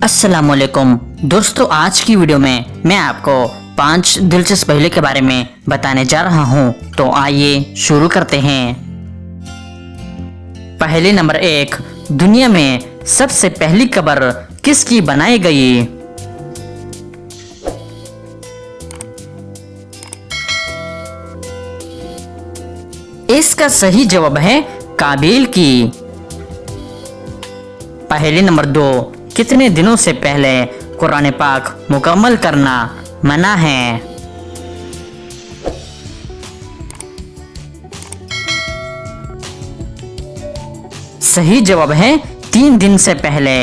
अस्सलामुअलैकुम दोस्तों, आज की वीडियो में मैं आपको 5 दिलचस्प पहलू के बारे में बताने जा रहा हूं। तो आइए शुरू करते हैं। पहले नंबर 1, दुनिया में सबसे पहली कब्र किसकी बनाई गई? इसका सही जवाब है काबिल की। पहले नंबर 2, कितने दिनों से पहले कुरान पाक मुकम्मल करना मना है? सही जवाब है 3 दिन से पहले।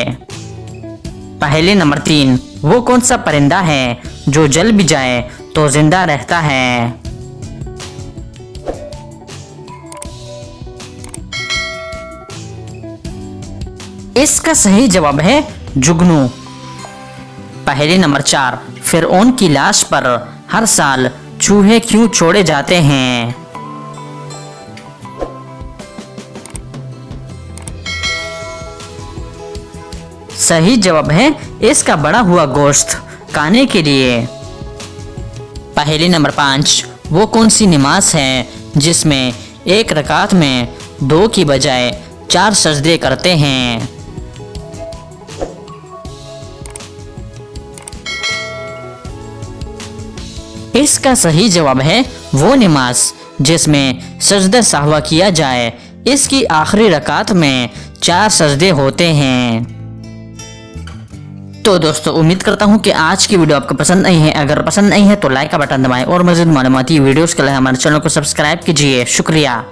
पहले नंबर 3, वो कौन सा परिंदा है जो जल भी जाए तो जिंदा रहता है? इसका सही जवाब है जुगनू। पहले नंबर 4, फिरौन की लाश पर हर साल चूहे क्यों छोड़े जाते हैं? सही जवाब है इसका बड़ा हुआ गोश्त खाने के लिए। पहले नंबर 5, वो कौन सी नमाज है जिसमें एक रकात में 2 की बजाय 4 सजदे करते हैं? इसका सही जवाब है वो नमाज जिसमें सजदा सहवा किया जाए। इसकी आखिरी रकात में 4 सजदे होते हैं। तो दोस्तों, उम्मीद करता हूँ कि आज की वीडियो आपको पसंद आई है। अगर पसंद नहीं है तो लाइक का बटन दबाएं और मज़ीद मालूमाती वीडियोस के लिए हमारे चैनल को सब्सक्राइब कीजिए। शुक्रिया।